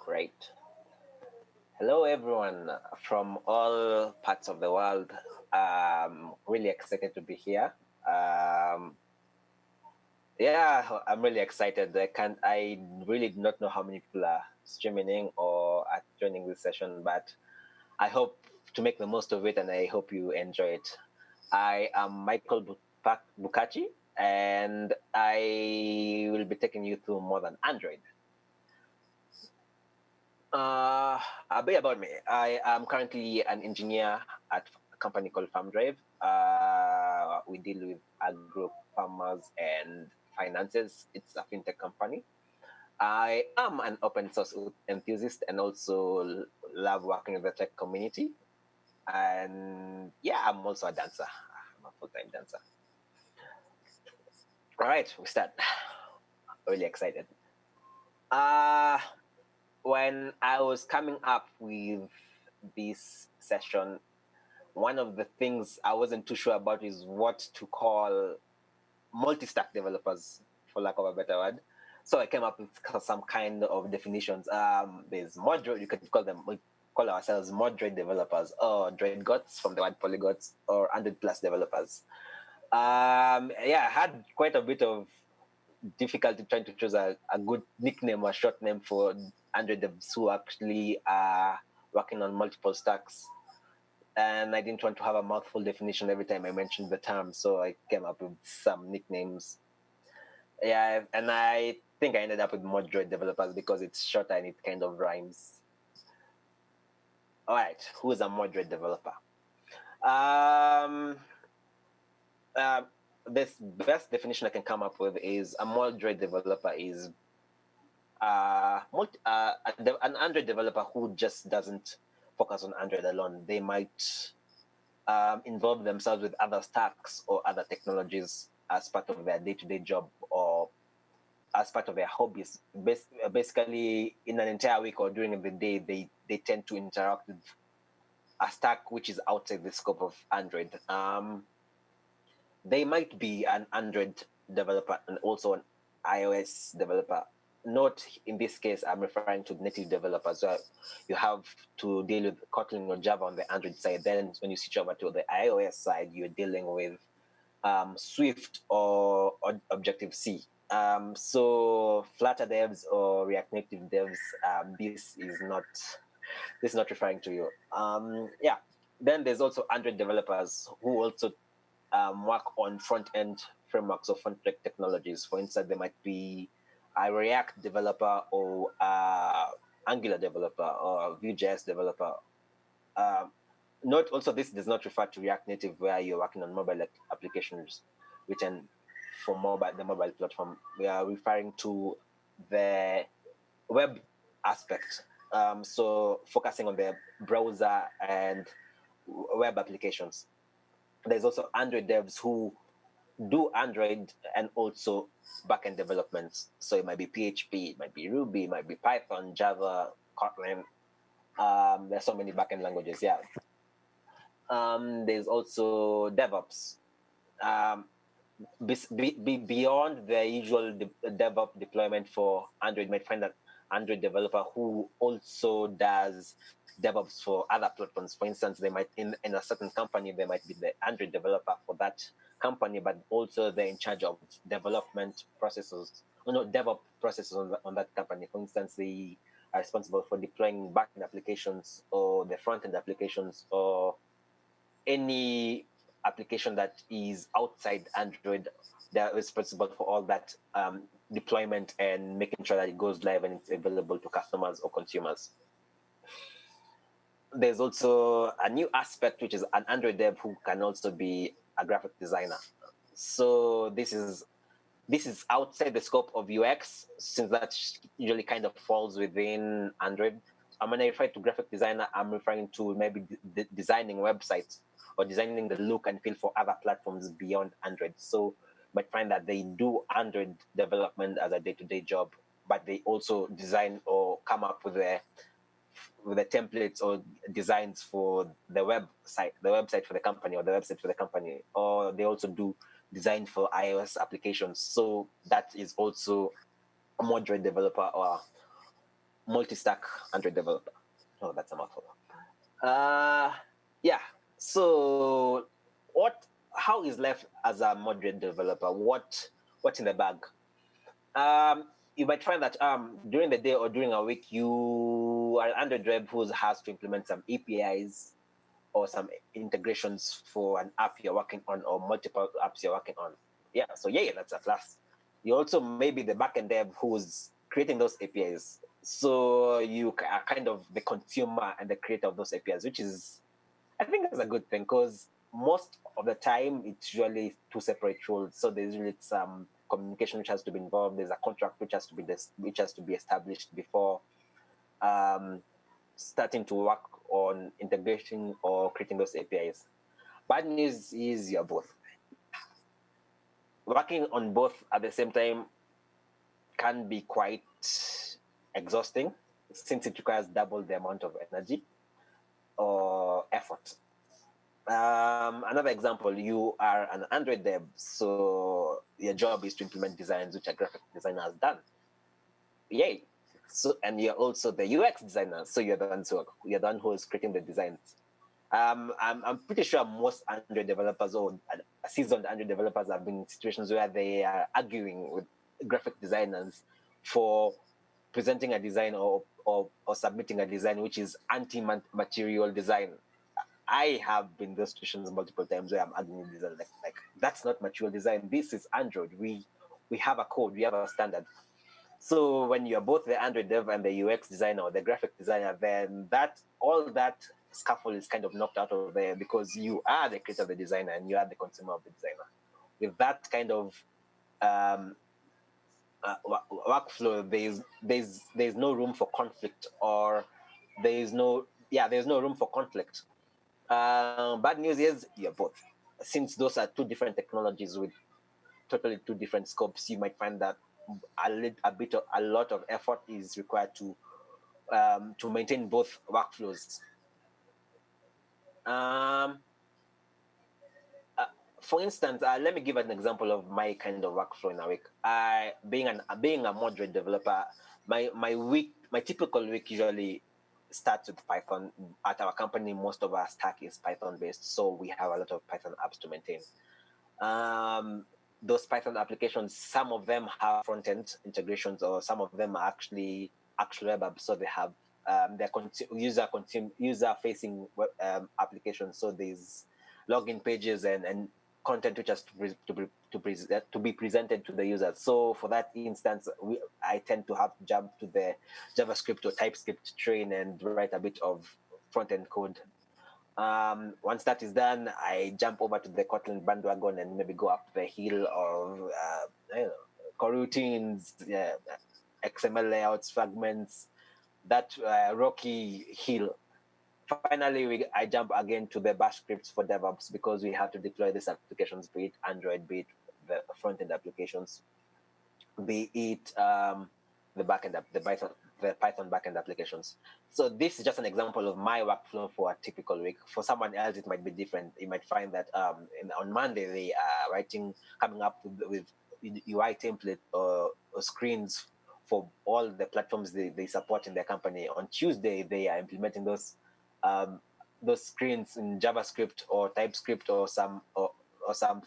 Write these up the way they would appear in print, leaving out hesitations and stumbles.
Great. Hello, everyone from all parts of the world. Really excited to be here. Um, yeah, I'm really excited. I really do not know how many people are streaming in or are joining this session, but I hope to make the most of it, and I hope you enjoy it. I am Michael Bukachi, and I will be taking you through more than Android. A bit about me. I am currently an engineer at a company called FarmDrive. We deal with agro farmers and finances. It's a fintech company. I am an open source enthusiast and also love working with the tech community. And yeah, I'm also a dancer. I'm a full-time dancer. All right, we start. Really excited. When I was coming up with this session, one of the things I wasn't too sure about is what to call multi-stack developers, for lack of a better word. So I came up with some kind of definitions. There's moderate, you could call them, we call ourselves moderate developers, or droidgots from the word polyglots, or 100+ developers. I had quite a bit of difficulty trying to choose a good nickname or short name for Android devs who actually are working on multiple stacks. And I didn't want to have a mouthful definition every time I mentioned the term, so I came up with some nicknames. Yeah, and I think I ended up with moderate developers because it's shorter and it kind of rhymes. All right, who is a moderate developer? This best definition I can come up with is a moderate developer is an Android developer who just doesn't focus on Android alone. They might involve themselves with other stacks or other technologies as part of their day-to-day job or as part of their hobbies. Basically, in an entire week or during the day, they tend to interact with a stack which is outside the scope of Android. They might be an Android developer and also an iOS developer. Note in this case, I'm referring to native developers. So you have to deal with Kotlin or Java on the Android side. Then when you switch over to the iOS side, you're dealing with Swift or Objective-C. So Flutter devs or React Native devs, this is not referring to you. Then there's also Android developers who also work on front-end frameworks or front-end technologies. For instance, they might be a React developer or Angular developer or Vue.js developer. Note also this does not refer to React Native where you're working on mobile applications written for the mobile platform. We are referring to the web aspect. So focusing on the browser and web applications. There's also Android devs who do Android and also backend developments. So it might be PHP, it might be Ruby, it might be Python, Java, Kotlin. There's so many backend languages. Yeah. There's also DevOps. Beyond the usual DevOps deployment for Android, you might find that Android developer who also does DevOps for other platforms. For instance, they might in a certain company, they might be the Android developer for that company, but also they're in charge of development processes, DevOps processes on that company. For instance, they are responsible for deploying backend applications or the front-end applications or any application that is outside Android. They're responsible for all that deployment and making sure that it goes live and it's available to customers or consumers. There's also a new aspect, which is an Android dev who can also be a graphic designer. So this is outside the scope of UX, since that usually kind of falls within Android. When I refer to graphic designer, I'm referring to maybe designing websites or designing the look and feel for other platforms beyond Android. So you might find that they do Android development as a day-to-day job, but they also design or come up with the templates or designs for the website for the company or the website for the company, or they also do design for iOS applications. So that is also a moderate developer or multi-stack Android developer. Oh, that's a mouthful. Yeah. So, how is life as a moderate developer? What's in the bag? You might find that during the day or during a week, you are an Android dev who has to implement some APIs or some integrations for an app you're working on or multiple apps you're working on. Yeah, so yeah, that's a plus. You also may be the backend dev who's creating those APIs. So you are kind of the consumer and the creator of those APIs, which is, I think, is a good thing because most of the time it's usually two separate roles. So there's usually some communication which has to be involved. There's a contract which has to be established before starting to work on integrating or creating those APIs. Bad news is you're both. Working on both at the same time can be quite exhausting since it requires double the amount of energy or effort. Another example, you are an Android dev, so your job is to implement designs which a graphic designer has done. Yay. So, and you're also the UX designer, so you're the one who is creating the designs. I'm pretty sure most Android developers or seasoned Android developers have been in situations where they are arguing with graphic designers for presenting a design or submitting a design which is anti-material design. I have been in those situations multiple times where I'm arguing with design like that's not material design. This is Android. We have a code. We have a standard. So when you're both the Android dev and the UX designer or the graphic designer, then all that scaffold is kind of knocked out of there because you are the creator of the designer and you are the consumer of the designer. With that kind of workflow, there's no room for conflict, or there's no room for conflict. Bad news is you're both. Since those are two different technologies with totally two different scopes, you might find that a lot of effort is required to maintain both workflows. For instance, let me give an example of my kind of workflow in a week. Being a moderate developer, my typical week usually starts with Python. At our company, most of our stack is Python based, so we have a lot of Python apps to maintain. Those Python applications, some of them have front-end integrations, or some of them are actually actual web apps, so they have their user-facing applications. So there's login pages and content which has to be presented to the users. So for that instance, I tend to have to jump to the JavaScript or TypeScript train and write a bit of front-end code. Once that is done, I jump over to the Kotlin bandwagon and maybe go up the hill of coroutines, XML layouts, fragments, that rocky hill. Finally, I jump again to the bash scripts for DevOps because we have to deploy these applications, be it Android, be it the front-end applications, be it the backend, the Python backend applications. So this is just an example of my workflow for a typical week. For someone else, it might be different. You might find that on Monday they are coming up with UI template or screens for all the platforms they support in their company. On Tuesday, they are implementing those screens in JavaScript or TypeScript or some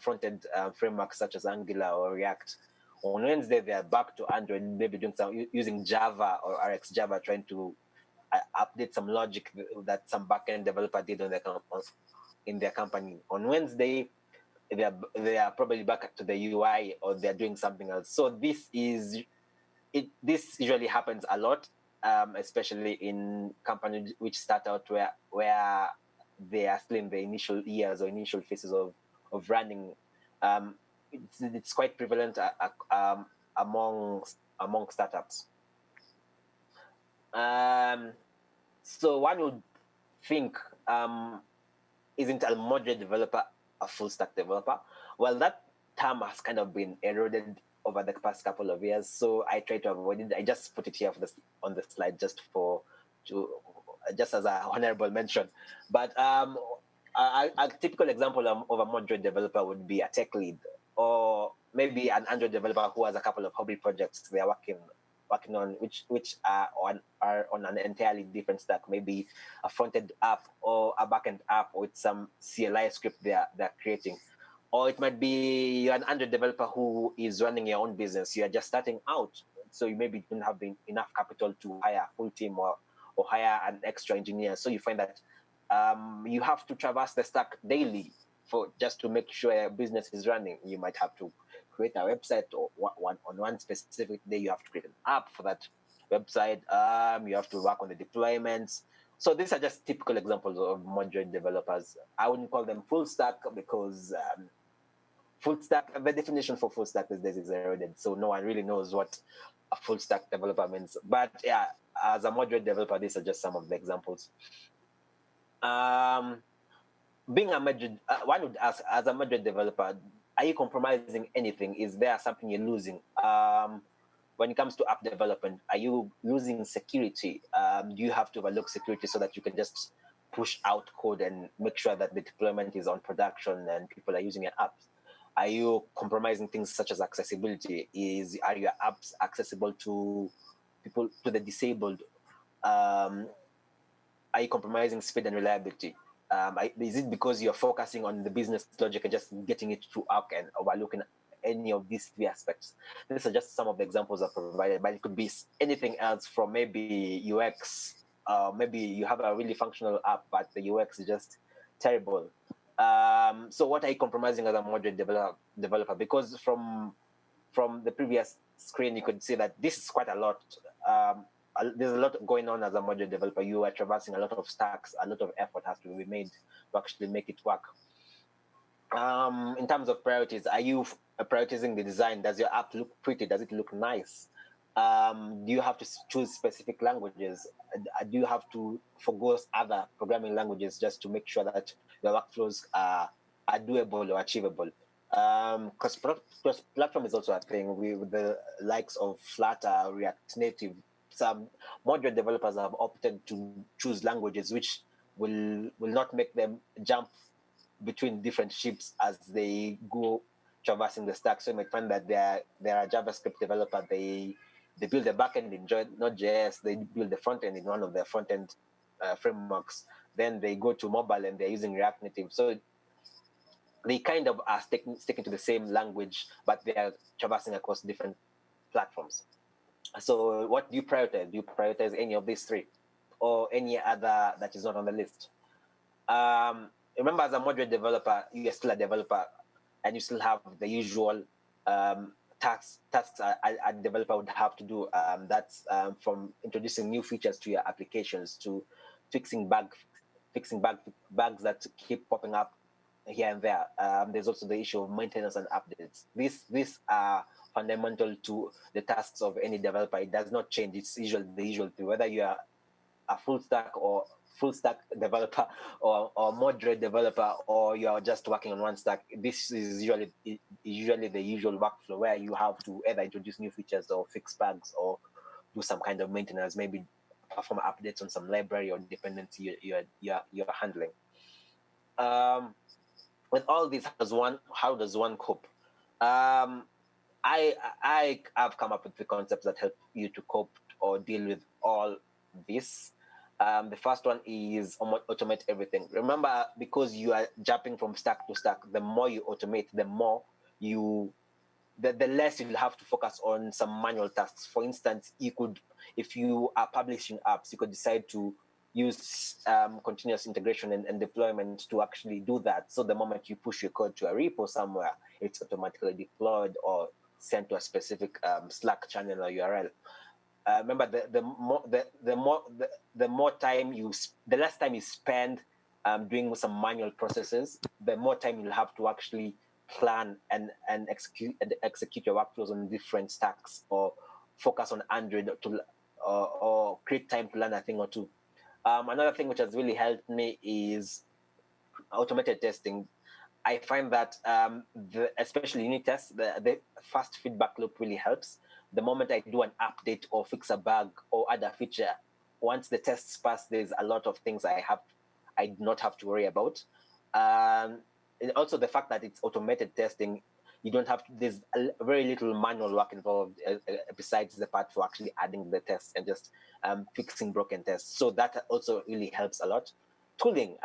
front-end frameworks such as Angular or React. On Wednesday, they are back to Android, maybe doing using Java or RX Java, trying to update some logic that some backend developer did in their company. On Wednesday, they are probably back to the UI or they're doing something else. So this usually happens a lot, especially in companies which start out where they are still in the initial years or initial phases of running. It's quite prevalent among startups. So one would think, isn't a moderate developer a full stack developer? Well, that term has kind of been eroded over the past couple of years, so I try to avoid it. I just put it here on the slide just as a honorable mention. But a typical example of a moderate developer would be a tech lead, or maybe an Android developer who has a couple of hobby projects they are working working on, which are on an entirely different stack, maybe a front-end app or a back-end app with some CLI script they're creating. Or it might be you're an Android developer who is running your own business. You are just starting out, so you maybe don't have enough capital to hire a full team or hire an extra engineer. So you find that you have to traverse the stack daily for just to make sure your business is running. You might have to create a website, or on one specific day you have to create an app for that website. You have to work on the deployments. So these are just typical examples of moderate developers. I wouldn't call them full stack because full stack, the definition for full stack these days is eroded. So no one really knows what a full stack developer means. But yeah, as a moderate developer, these are just some of the examples. Being a moderate, one would ask, as a moderate developer, are you compromising anything? Is there something you're losing? When it comes to app development, are you losing security? Do you have to overlook security so that you can just push out code and make sure that the deployment is on production and people are using your apps? Are you compromising things such as accessibility? Are your apps accessible to people, to the disabled? Are you compromising speed and reliability? Is it because you're focusing on the business logic and just getting it to work and overlooking any of these three aspects? These are just some of the examples I've provided, but it could be anything else, from maybe UX. Maybe you have a really functional app, but the UX is just terrible. So what are you compromising as a moderate developer? Because from the previous screen, you could see that this is quite a lot. There's a lot going on as a module developer. You are traversing a lot of stacks. A lot of effort has to be made to actually make it work. In terms of priorities, are you prioritizing the design? Does your app look pretty? Does it look nice? Do you have to choose specific languages? Do you have to forgo other programming languages just to make sure that the workflows are doable or achievable? Because platform is also a thing with the likes of Flutter, React Native. Some moderate developers have opted to choose languages which will not make them jump between different ships as they go traversing the stack. So you might find that they're a JavaScript developer. They build the backend in Node.js. They build the front end in one of their front end frameworks. Then they go to mobile and they're using React Native. So they kind of are sticking to the same language, but they are traversing across different platforms. So what do you prioritize? Do you prioritize any of these three or any other that is not on the list? Remember, as a moderate developer, you are still a developer and you still have the usual tasks a developer would have to do. That's from introducing new features to your applications to fixing bugs that keep popping up here and there. There's also the issue of maintenance and updates. These are fundamental to the tasks of any developer. It does not change. It's usually the usual thing. Whether you are a full stack developer or moderate developer, or you are just working on one stack, this is usually the usual workflow where you have to either introduce new features or fix bugs or do some kind of maintenance, maybe perform updates on some library or dependency you're handling. With all this, how does one cope? I have come up with the concepts that help you to cope or deal with all this. The first one is automate everything. Remember, because you are jumping from stack to stack, the more you automate, the more the less you'll have to focus on some manual tasks. For instance, if you are publishing apps, you could decide to use continuous integration and deployment to actually do that. So the moment you push your code to a repo somewhere, it's automatically deployed or sent to a specific Slack channel or URL. Remember, the less time you spend doing some manual processes, the more time you'll have to actually plan and execute your workflows on different stacks, or focus on Android or create time to learn a thing or two. Another thing which has really helped me is automated testing. I find that especially unit tests, the fast feedback loop really helps. The moment I do an update or fix a bug or add a feature, once the tests pass, there's a lot of things I do not have to worry about. And also the fact that it's automated testing, You don't have to, there's very little manual work involved besides the part for actually adding the tests and just fixing broken tests. So that also really helps a lot. Tooling,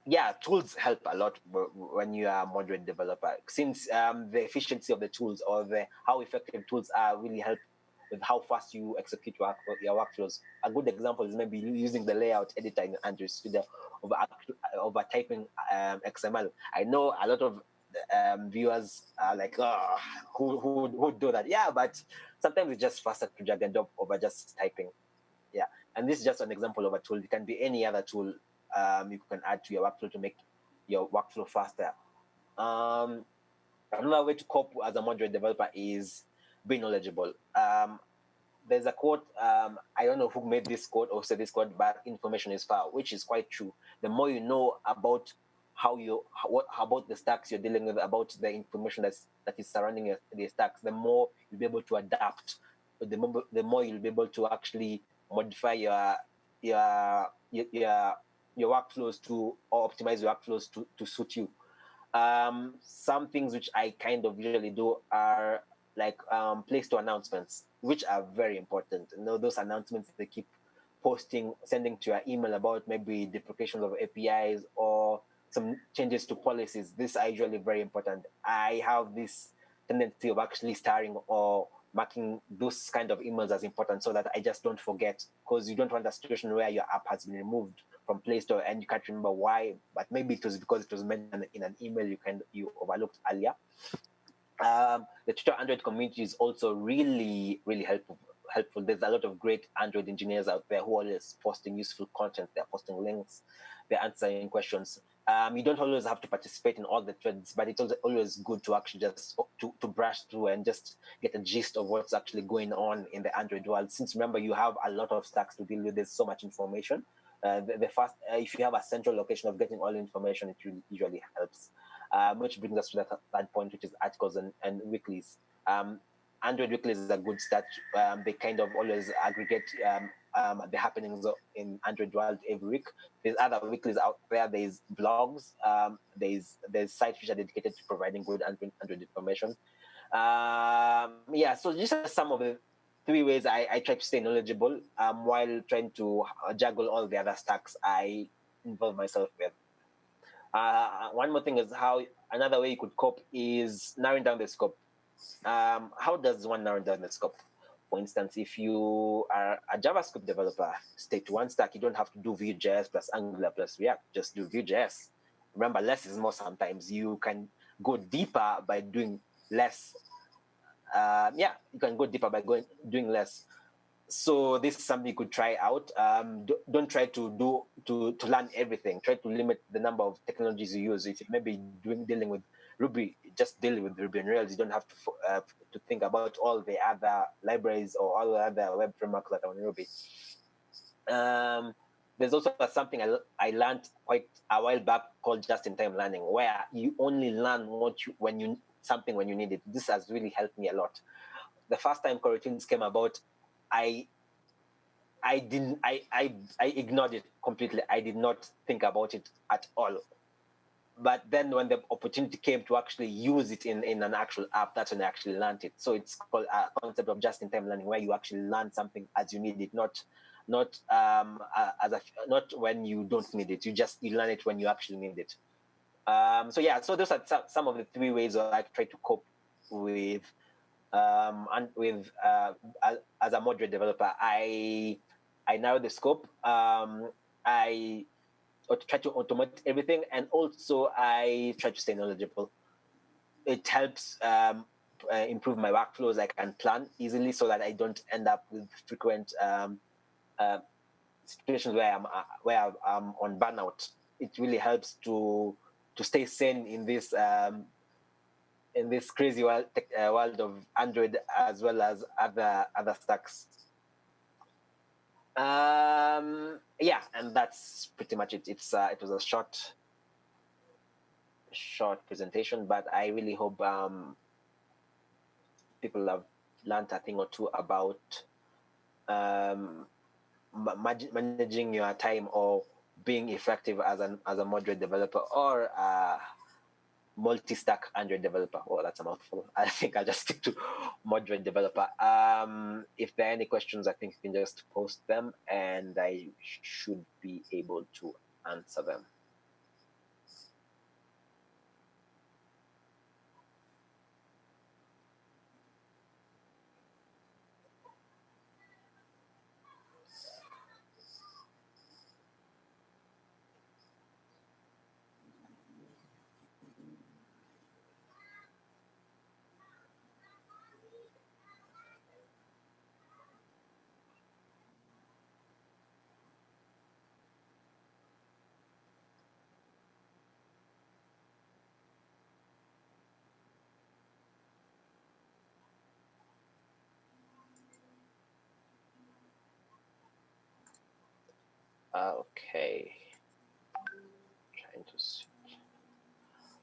yeah, tools help a lot when you are a moderate developer, since the efficiency of the tools or how effective tools are really help with how fast you execute your workflows. A good example is maybe using the layout editor in Android Studio over typing XML. I know a lot of viewers are like, oh, who would do that? Yeah, but sometimes it's just faster to drag and drop over just typing. Yeah, and this is just an example of a tool. It can be any other tool you can add to your workflow to make your workflow faster. Another way to cope as a moderate developer is be knowledgeable. There's a quote, I don't know who made this quote or said this quote, but information is power, which is quite true. The more you know about what about the stacks you're dealing with, about the information that is surrounding the stacks, the more you'll be able to adapt. The more you'll be able to actually modify your workflows or optimize your workflows to suit you. Some things which I kind of usually do are like Play Store announcements, which are very important. You know, those announcements they keep posting, sending to your email about maybe deprecations of APIs or some changes to policies. These are usually very important. I have this tendency of actually starring or marking those kind of emails as important so that I just don't forget, because you don't want a situation where your app has been removed from Play Store and you can't remember why, but maybe it was because it was mentioned in an email you overlooked earlier. The Twitter Android community is also really, really helpful. There's a lot of great Android engineers out there who are always posting useful content. They're posting links, they're answering questions. You don't always have to participate in all the threads, but it's always good to actually just to brush through and just get a gist of what's actually going on in the Android world. Since remember, you have a lot of stacks to deal with. There's so much information. The first, if you have a central location of getting all the information, it usually helps. Which brings us to the third point, which is articles and weeklies. Android weeklies is a good start. They kind of always aggregate the happenings in Android world every week. There's other weeklies out there. There's blogs. There's sites which are dedicated to providing good Android information. Yeah, so these are some of the 3 ways I try to stay knowledgeable while trying to juggle all the other stacks I involve myself with. One more thing is another way you could cope is narrowing down the scope. How does one narrow down the scope? For instance, if you are a JavaScript developer, stay to one stack. You don't have to do Vue.js plus Angular plus React. Just do Vue.js. Remember, less is more sometimes. You can go deeper by doing less. You can go deeper by doing less. So this is something you could try out. Don't try to learn everything. Try to limit the number of technologies you use. If you maybe dealing with Ruby, just deal with Ruby on Rails. You don't have to think about all the other libraries or all the other web frameworks that are on Ruby. There's also something I learned quite a while back called just-in-time learning, where you only learn when you need it. This has really helped me a lot. The first time coroutines came about, I ignored it completely. I did not think about it at all. But then when the opportunity came to actually use it in an actual app, that's when I actually learned it. So it's called a concept of just-in-time learning, where you actually learn something as you need it, not when you don't need it. You learn it when you actually need it. So those are some of the 3 ways I try to cope with as a moderate developer. I narrow the scope. I try to automate everything, and also I try to stay knowledgeable. It helps improve my workflows. I can plan easily so that I don't end up with frequent situations where I'm on burnout. It really helps to stay sane in this crazy world of Android as well as other stacks. And that's pretty much it. It was a short presentation, but I really hope people have learned a thing or two about managing your time or being effective as a moderate developer or multi-stack Android developer. Oh, that's a mouthful. I think I'll just stick to moderate developer. If there are any questions, I think you can just post them and I should be able to answer them. Okay. Trying to switch.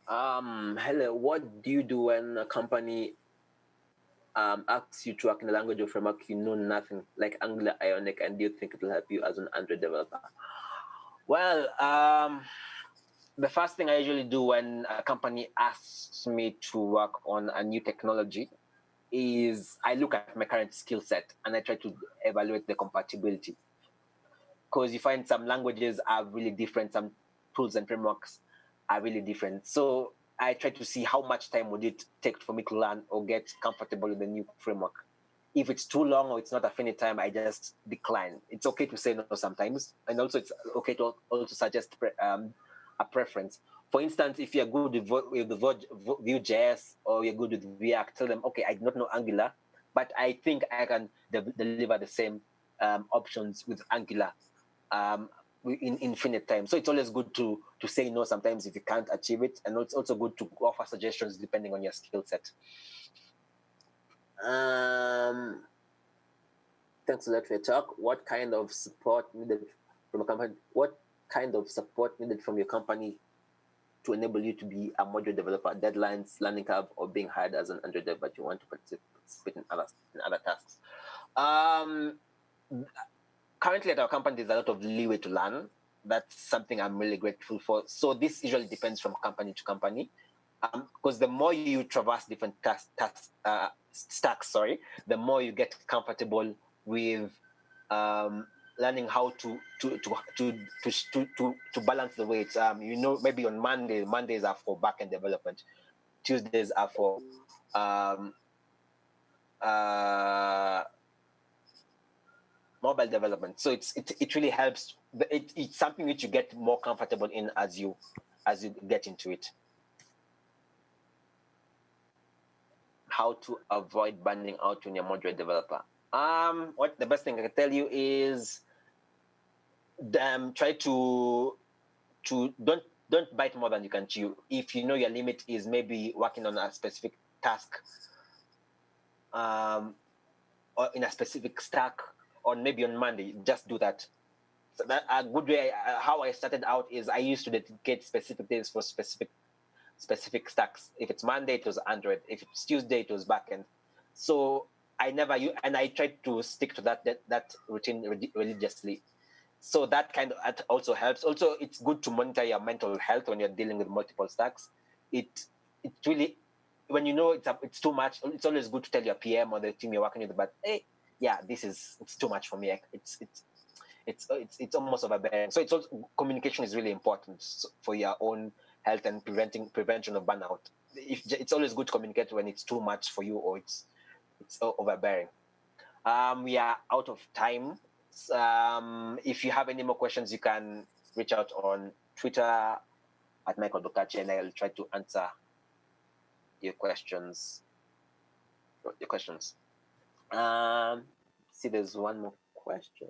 Hello, what do you do when a company asks you to work in a language or framework you know nothing, like Angular, Ionic, and do you think it will help you as an Android developer? Well, the first thing I usually do when a company asks me to work on a new technology is I look at my current skill set and I try to evaluate the compatibility. Because you find some languages are really different, some tools and frameworks are really different. So I try to see how much time would it take for me to learn or get comfortable with the new framework. If it's too long or it's not a finite time, I just decline. It's okay to say no sometimes, and also it's okay to also suggest a preference. For instance, if you're good with Vue.js or you're good with React, tell them, okay, I do not know Angular, but I think I can deliver the same options with Angular in infinite time. So it's always good to say no sometimes if you can't achieve it, and it's also good to offer suggestions depending on your skill set. Thanks a lot for your talk. What kind of support needed from a company? What kind of support needed from your company to enable you to be a module developer? Deadlines, learning curve, or being hired as an Android dev, but you want to participate in other tasks? Currently at our company, there's a lot of leeway to learn. That's something I'm really grateful for. So this usually depends from company to company, because the more you traverse different stacks, the more you get comfortable with learning how to balance the weights. Maybe on Mondays are for backend development, Tuesdays are for mobile development. So it really helps. It's something which you get more comfortable in as you get into it. How to avoid burning out when you're a moderate developer? What the best thing I can tell you is, try to don't bite more than you can chew. If you know your limit is maybe working on a specific task, or in a specific stack, or maybe on Monday, just do that. So that a good way. How I started out is I used to dedicate specific days for specific stacks. If it's Monday, it was Android. If it's Tuesday, it was backend. So I tried to stick to that routine religiously. So that also helps. Also, it's good to monitor your mental health when you're dealing with multiple stacks. It really, when you know it's too much, it's always good to tell your PM or the team you're working with, but hey, yeah, it's too much for me. It's almost overbearing. So it's also, communication is really important for your own health and prevention of burnout. It's always good to communicate when it's too much for you or it's overbearing. We are out of time. If you have any more questions, you can reach out on Twitter at Michael Bukachi, and I'll try to answer your questions. See, there's one more question.